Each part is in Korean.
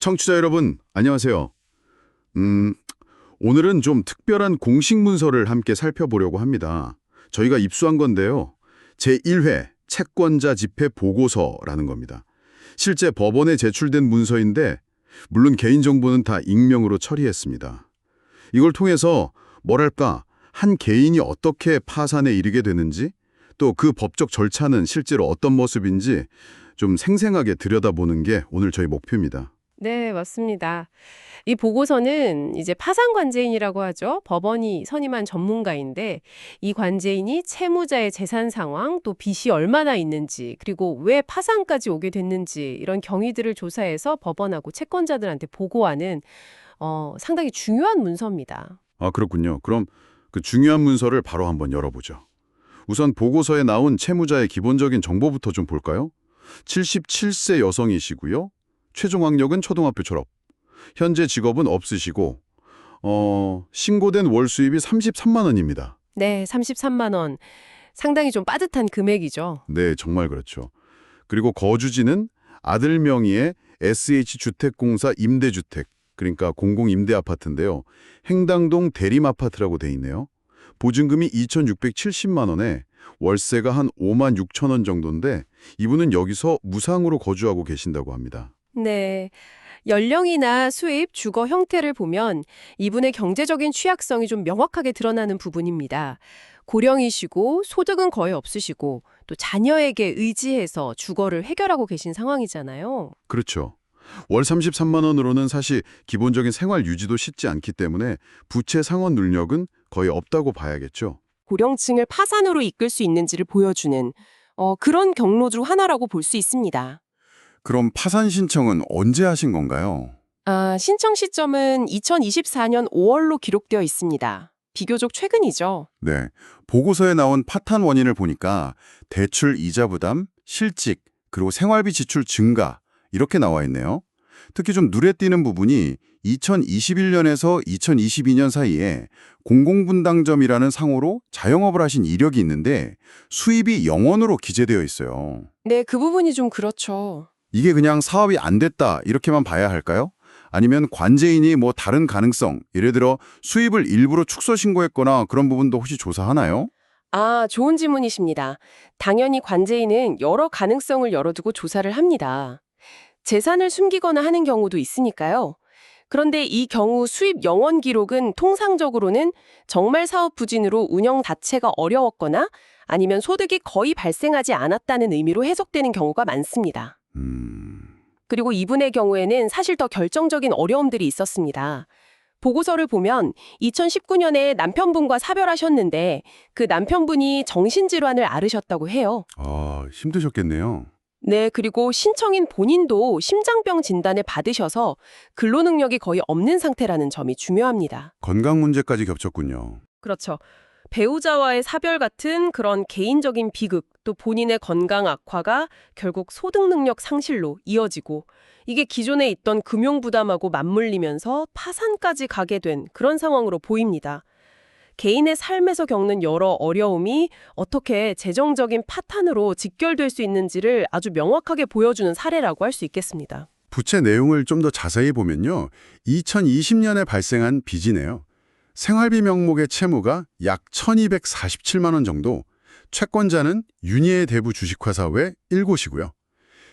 청취자 여러분, 안녕하세요. 음, 오늘은 좀 특별한 공식 문서를 함께 살펴보려고 합니다. 저희가 입수한 건데요. 제1회 채권자 집회 보고서라는 겁니다. 실제 법원에 제출된 문서인데 물론 개인정보는 다 익명으로 처리했습니다. 이걸 통해서 뭐랄까 한 개인이 어떻게 파산에 이르게 되는지 또 그 법적 절차는 실제로 어떤 모습인지 좀 생생하게 들여다보는 게 오늘 저희 목표입니다. 네, 맞습니다. 이 보고서는 이제 파산관제인이라고 하죠. 법원이 선임한 전문가인데 이 관제인이 채무자의 재산 상황, 또 빚이 얼마나 있는지, 그리고 왜 파산까지 오게 됐는지 이런 경위들을 조사해서 법원하고 채권자들한테 보고하는 상당히 중요한 문서입니다. 아, 그렇군요. 그럼 그 중요한 문서를 바로 한번 열어보죠. 우선 보고서에 나온 채무자의 기본적인 정보부터 좀 볼까요? 77세 여성이시고요. 최종 학력은 초등학교 졸업. 현재 직업은 없으시고 신고된 월 수입이 33만 원입니다. 네, 33만 원. 상당히 좀 빠듯한 금액이죠. 네, 정말 그렇죠. 그리고 거주지는 아들 명의의 SH주택공사 임대주택, 그러니까 공공임대아파트인데요. 행당동 대림아파트라고 돼 있네요. 보증금이 2,670만 원에 월세가 한 5만 6천 원 정도인데 이분은 여기서 무상으로 거주하고 계신다고 합니다. 네. 연령이나 수입, 주거 형태를 보면 이분의 경제적인 취약성이 좀 명확하게 드러나는 부분입니다. 고령이시고 소득은 거의 없으시고 또 자녀에게 의지해서 주거를 해결하고 계신 상황이잖아요. 그렇죠. 월 33만 원으로는 사실 기본적인 생활 유지도 쉽지 않기 때문에 부채 상환 능력은 거의 없다고 봐야겠죠. 고령층을 파산으로 이끌 수 있는지를 보여주는 그런 경로 중 하나라고 볼 수 있습니다. 그럼 파산 신청은 언제 하신 건가요? 신청 시점은 2024년 5월로 기록되어 있습니다. 비교적 최근이죠. 네. 보고서에 나온 파탄 원인을 보니까 대출 이자 부담, 실직, 그리고 생활비 지출 증가 이렇게 나와 있네요. 특히 좀 눈에 띄는 부분이 2021년에서 2022년 사이에 공공분담점이라는 상호로 자영업을 하신 이력이 있는데 수입이 0원으로 기재되어 있어요. 네, 그 부분이 좀 그렇죠. 이게 그냥 사업이 안 됐다 이렇게만 봐야 할까요? 아니면 관제인이 뭐 다른 가능성, 예를 들어 수입을 일부러 축소 신고했거나 그런 부분도 혹시 조사하나요? 좋은 질문이십니다. 당연히 관제인은 여러 가능성을 열어두고 조사를 합니다. 재산을 숨기거나 하는 경우도 있으니까요. 그런데 이 경우 수입 영원 기록은 통상적으로는 정말 사업 부진으로 운영 자체가 어려웠거나 아니면 소득이 거의 발생하지 않았다는 의미로 해석되는 경우가 많습니다. 그리고 이분의 경우에는 사실 더 결정적인 어려움들이 있었습니다. 보고서를 보면 2019년에 남편분과 사별하셨는데 그 남편분이 정신질환을 앓으셨다고 해요. 아, 힘드셨겠네요. 네, 그리고 신청인 본인도 심장병 진단을 받으셔서 근로능력이 거의 없는 상태라는 점이 중요합니다. 건강 문제까지 겹쳤군요. 그렇죠. 배우자와의 사별 같은 그런 개인적인 비극, 또 본인의 건강 악화가 결국 소득 능력 상실로 이어지고 이게 기존에 있던 금융 부담하고 맞물리면서 파산까지 가게 된 그런 상황으로 보입니다. 개인의 삶에서 겪는 여러 어려움이 어떻게 재정적인 파탄으로 직결될 수 있는지를 아주 명확하게 보여주는 사례라고 할 수 있겠습니다. 부채 내용을 좀 더 자세히 보면요. 2020년에 발생한 빚이네요. 생활비 명목의 채무가 약 1,247만 원 정도, 채권자는 윤희의 대부 주식화사회 1곳이고요.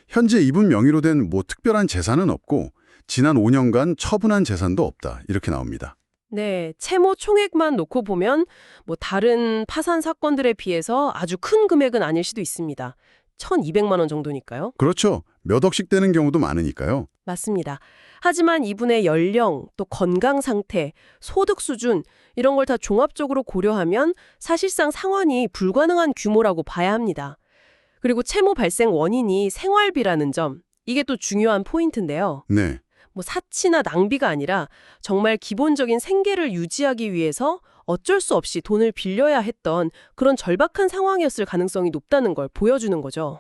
현재 이분 명의로 된 뭐 특별한 재산은 없고 지난 5년간 처분한 재산도 없다. 이렇게 나옵니다. 네, 채무 총액만 놓고 보면 뭐 다른 파산 사건들에 비해서 아주 큰 금액은 아닐 수도 있습니다. 1,200만 원 정도니까요. 그렇죠. 몇 억씩 되는 경우도 많으니까요. 맞습니다. 하지만 이분의 연령, 또 건강 상태, 소득 수준 이런 걸 다 종합적으로 고려하면 사실상 상환이 불가능한 규모라고 봐야 합니다. 그리고 채무 발생 원인이 생활비라는 점, 이게 또 중요한 포인트인데요. 네. 뭐 사치나 낭비가 아니라 정말 기본적인 생계를 유지하기 위해서 어쩔 수 없이 돈을 빌려야 했던 그런 절박한 상황이었을 가능성이 높다는 걸 보여주는 거죠.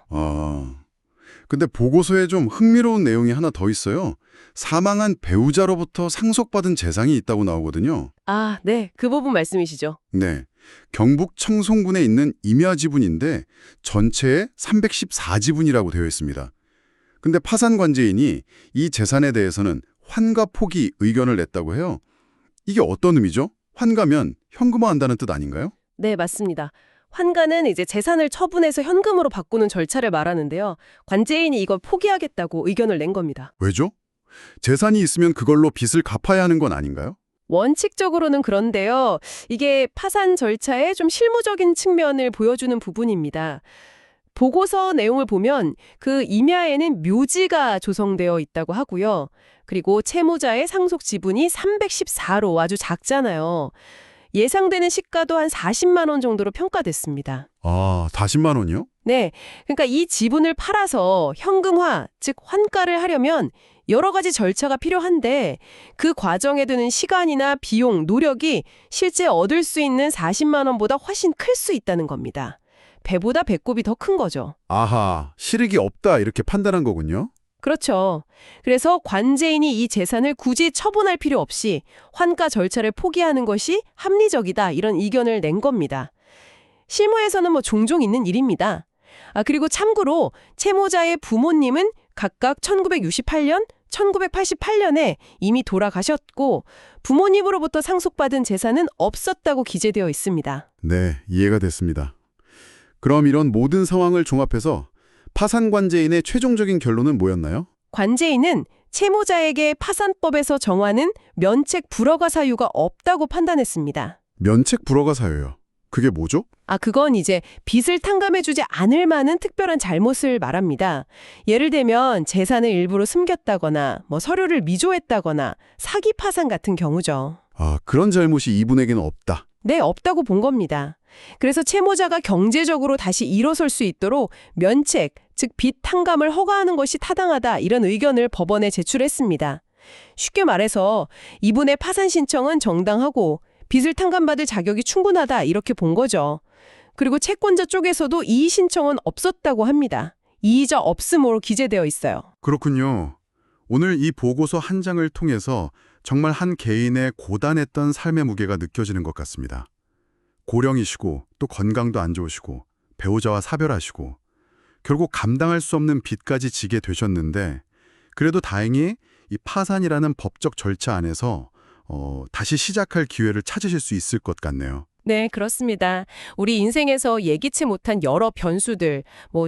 근데 보고서에 좀 흥미로운 내용이 하나 더 있어요. 사망한 배우자로부터 상속받은 재산이 있다고 나오거든요. 네. 그 부분 말씀이시죠. 네. 경북 청송군에 있는 임야 지분인데 전체에 314지분이라고 되어 있습니다. 근데 파산 관제인이 이 재산에 대해서는 환가 포기 의견을 냈다고 해요. 이게 어떤 의미죠? 환가면 현금화한다는 뜻 아닌가요? 네, 맞습니다. 환가는 이제 재산을 처분해서 현금으로 바꾸는 절차를 말하는데요. 관제인이 이걸 포기하겠다고 의견을 낸 겁니다. 왜죠? 재산이 있으면 그걸로 빚을 갚아야 하는 건 아닌가요? 원칙적으로는 그런데요. 이게 파산 절차의 좀 실무적인 측면을 보여주는 부분입니다. 보고서 내용을 보면 그 임야에는 묘지가 조성되어 있다고 하고요. 그리고 채무자의 상속 지분이 314로 아주 작잖아요. 예상되는 시가도 한 40만 원 정도로 평가됐습니다. 아, 40만 원이요? 네, 그러니까 이 지분을 팔아서 현금화, 즉 환가를 하려면 여러 가지 절차가 필요한데 그 과정에 드는 시간이나 비용, 노력이 실제 얻을 수 있는 40만 원보다 훨씬 클 수 있다는 겁니다. 배보다 배꼽이 더 큰 거죠. 아하, 실익이 없다 이렇게 판단한 거군요. 그렇죠. 그래서 관제인이 이 재산을 굳이 처분할 필요 없이 환가 절차를 포기하는 것이 합리적이다 이런 의견을 낸 겁니다. 실무에서는 종종 있는 일입니다. 그리고 참고로 채무자의 부모님은 각각 1968년, 1988년에 이미 돌아가셨고 부모님으로부터 상속받은 재산은 없었다고 기재되어 있습니다. 네, 이해가 됐습니다. 그럼 이런 모든 상황을 종합해서 파산관제인의 최종적인 결론은 뭐였나요? 관제인은 채무자에게 파산법에서 정하는 면책 불허가 사유가 없다고 판단했습니다. 면책 불허가 사유요. 그게 뭐죠? 그건 이제 빚을 탕감해주지 않을 만한 특별한 잘못을 말합니다. 예를 들면 재산을 일부러 숨겼다거나 서류를 미조했다거나 사기 파산 같은 경우죠. 아, 그런 잘못이 이분에게는 없다. 네, 없다고 본 겁니다. 그래서 채무자가 경제적으로 다시 일어설 수 있도록 면책, 즉 빚 탕감을 허가하는 것이 타당하다 이런 의견을 법원에 제출했습니다. 쉽게 말해서 이분의 파산 신청은 정당하고 빚을 탕감받을 자격이 충분하다 이렇게 본 거죠. 그리고 채권자 쪽에서도 이의 신청은 없었다고 합니다. 이의자 없음으로 기재되어 있어요. 그렇군요. 오늘 이 보고서 한 장을 통해서 정말 한 개인의 고단했던 삶의 무게가 느껴지는 것 같습니다. 고령이시고 또 건강도 안 좋으시고 배우자와 사별하시고 결국 감당할 수 없는 빚까지 지게 되셨는데 그래도 다행히 이 파산이라는 법적 절차 안에서 다시 시작할 기회를 찾으실 수 있을 것 같네요. 네, 그렇습니다. 우리 인생에서 예기치 못한 여러 변수들,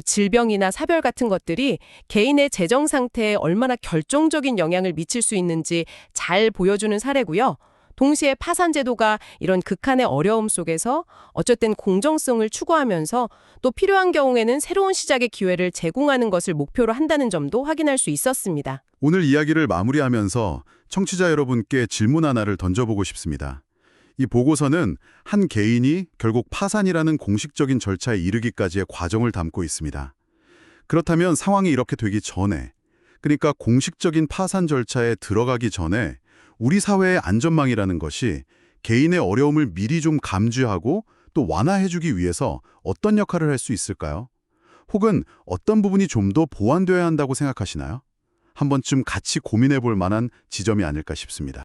질병이나 사별 같은 것들이 개인의 재정 상태에 얼마나 결정적인 영향을 미칠 수 있는지 잘 보여주는 사례고요. 동시에 파산 제도가 이런 극한의 어려움 속에서 어쨌든 공정성을 추구하면서 또 필요한 경우에는 새로운 시작의 기회를 제공하는 것을 목표로 한다는 점도 확인할 수 있었습니다. 오늘 이야기를 마무리하면서 청취자 여러분께 질문 하나를 던져보고 싶습니다. 이 보고서는 한 개인이 결국 파산이라는 공식적인 절차에 이르기까지의 과정을 담고 있습니다. 그렇다면 상황이 이렇게 되기 전에, 그러니까 공식적인 파산 절차에 들어가기 전에 우리 사회의 안전망이라는 것이 개인의 어려움을 미리 좀 감지하고 또 완화해주기 위해서 어떤 역할을 할 수 있을까요? 혹은 어떤 부분이 좀 더 보완되어야 한다고 생각하시나요? 한 번쯤 같이 고민해 볼 만한 지점이 아닐까 싶습니다.